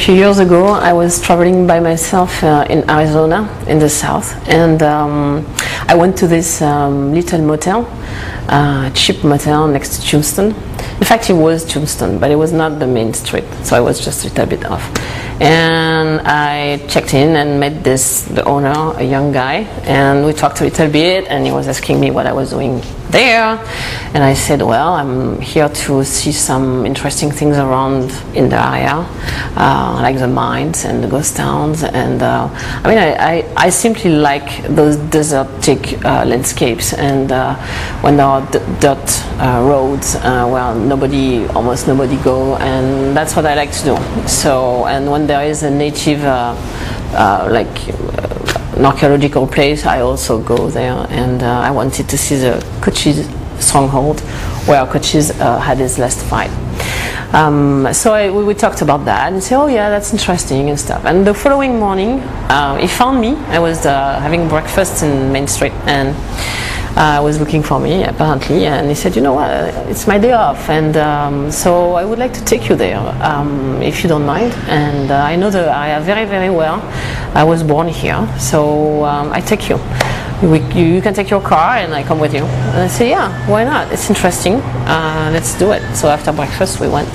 few years ago, I was traveling by myself in Arizona, in the south, and I went to this little motel, cheap motel next to Houston. In fact, it was Houston, but it was not the main street, so I was just a little bit off. And I checked in and met the owner, a young guy, and we talked a little bit, and he was asking me what I was doing there, and I said, well, I'm here to see some interesting things around in the area, like the mines and the ghost towns, and I mean, I simply like those desertic landscapes, and when there are dirt roads where almost nobody go, and that's what I like to do. So, and when there is a native an archaeological place, I also go there, and I wanted to see the Cochise stronghold where Cochise had his last fight. So we talked about that and said, oh yeah, that's interesting and stuff. And the following morning, he found me. I was having breakfast in Main Street, and was looking for me apparently, and he said, you know what, it's my day off, and so I would like to take you there if you don't mind, and I know the area very, very well. I was born here, so I take you. You can take your car and I come with you. And I say, yeah, why not? It's interesting. Let's do it. So after breakfast we went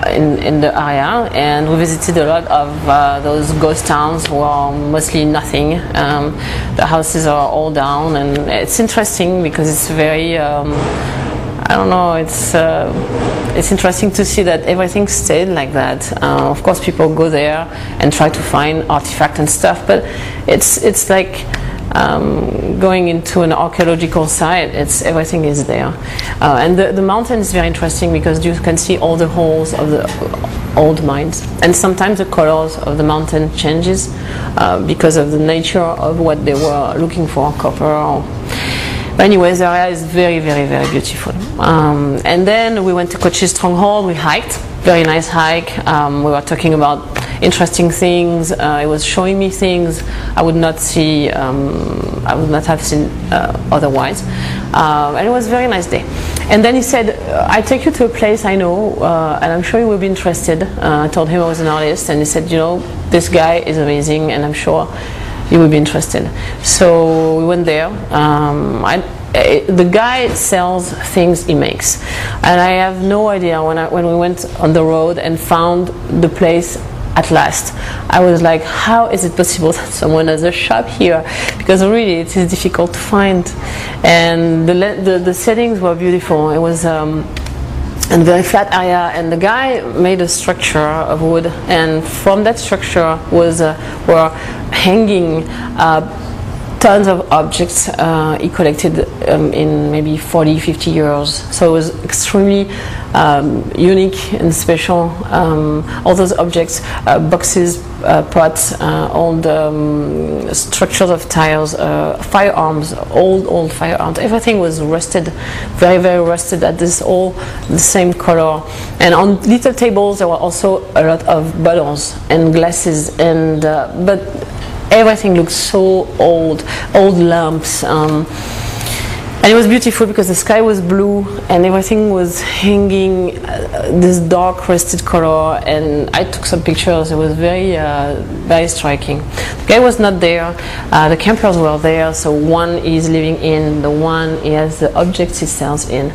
in the area, and we visited a lot of those ghost towns who are mostly nothing. The houses are all down, and it's interesting because it's very I don't know, it's interesting to see that everything stayed like that. Of course people go there and try to find artifacts and stuff, but it's like going into an archaeological site. Everything is there, and the mountain is very interesting because you can see all the holes of the old mines, and sometimes the colors of the mountain changes because of the nature of what they were looking for, copper. But anyways, the area is very, very, very beautiful. And then we went to Cochise Stronghold. We hiked, very nice hike. We were talking about interesting things. It was showing me things I would not see, I would not have seen otherwise. And it was a very nice day. And then he said, I take you to a place I know, and I'm sure you will be interested. I told him I was an artist, and he said, you know, this guy is amazing, and I'm sure you will be interested. So we went there. The guy sells things he makes, and I have no idea when we went on the road and found the place at last. I was like, how is it possible that someone has a shop here? Because really it is difficult to find, and the settings were beautiful. It was a very flat area, and the guy made a structure of wood, and from that structure were hanging tons of objects he collected in maybe 40-50 years. So it was extremely unique and special. All those objects, boxes, pots, old structures of tiles, firearms, old firearms. Everything was rusted, very, very rusted, at this all the same color. And on little tables there were also a lot of bottles and glasses, and but everything looked so old lamps, and it was beautiful because the sky was blue and everything was hanging this dark rusted color, and I took some pictures. It was very very striking. The guy was not there, the campers were there, so one is living in, the one he has the objects he sells in,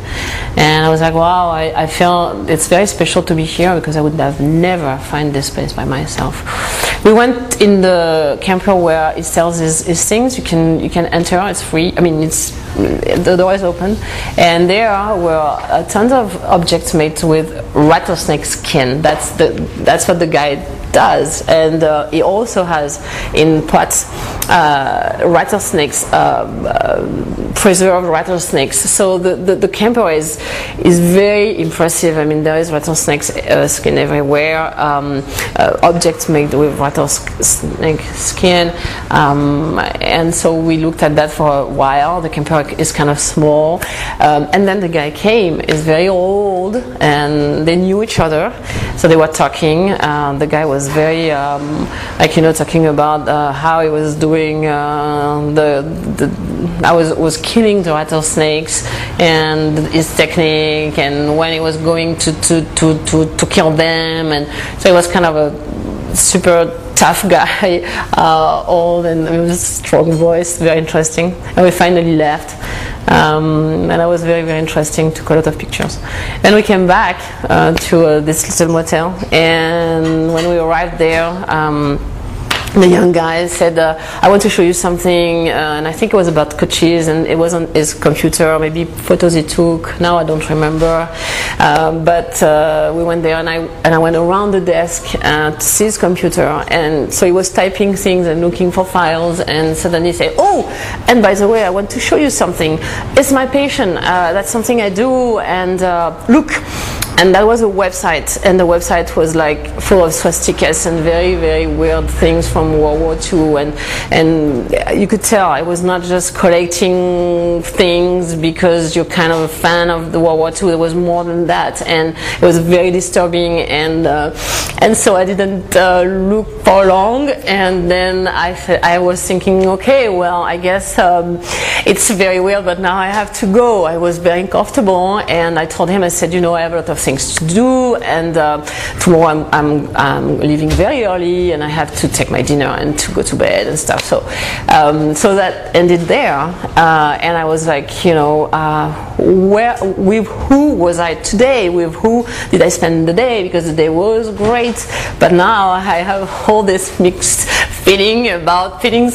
and I was like, wow, I feel it's very special to be here because I would have never find this place by myself. We went in the camper where he sells his things. You can enter. It's free. I mean, the door is open, and there were tons of objects made with rattlesnake skin. That's what the guy does, and he also has in pots rattlesnakes, preserved rattlesnakes. So the camper is very impressive. I mean, there is rattlesnake skin everywhere, objects made with rattlesnake skin, and so we looked at that for a while. The camper is kind of small, and then the guy came. Is very old, and they knew each other, so they were talking. The guy was very like, you know, talking about how he was doing doing I was killing the rattlesnakes and his technique, and when he was going to kill them, and so he was kind of a super tough guy, old, and it was a strong voice, very interesting. And we finally left, and that was very, very interesting. Took a lot of pictures. Then we came back to this little motel, and when we arrived there, the young guy said, I want to show you something, and I think it was about coaches, and it was on his computer, maybe photos he took, now I don't remember, but we went there, and I went around the desk to see his computer, and so he was typing things and looking for files, and suddenly he said, oh, and by the way, I want to show you something, it's my patient, that's something I do, and look. And that was a website, and the website was like full of swastikas and very, very weird things from World War II, and you could tell I was not just collecting things because you're kind of a fan of the World War II. There was more than that, and it was very disturbing, and so I didn't look for long, and then I was thinking, okay, well, I guess it's very weird, but now I have to go. I was very uncomfortable, and I told him, I said, you know, I have a lot of things to do, and tomorrow I'm leaving very early, and I have to take my dinner and to go to bed and stuff. So so that ended there, and I was like, you know, with who was I today? With who did I spend the day? Because the day was great, but now I have all this mixed feelings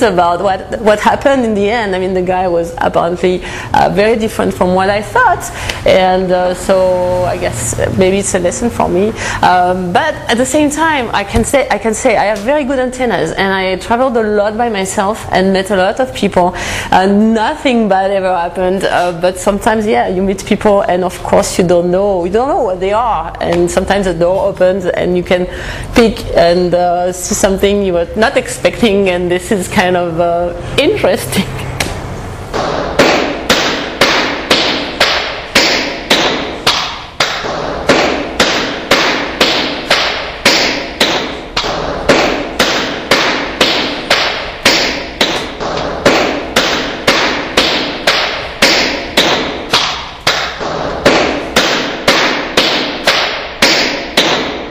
about what happened in the end. I mean, the guy was apparently very different from what I thought, and so I guess maybe it's a lesson for me. But at the same time, I can say I have very good antennas, and I traveled a lot by myself and met a lot of people. Nothing bad ever happened, but sometimes, yeah, you meet people, and of course you don't know what they are, and sometimes the door opens and you can pick and see something you were not expecting, and this is kind of interesting.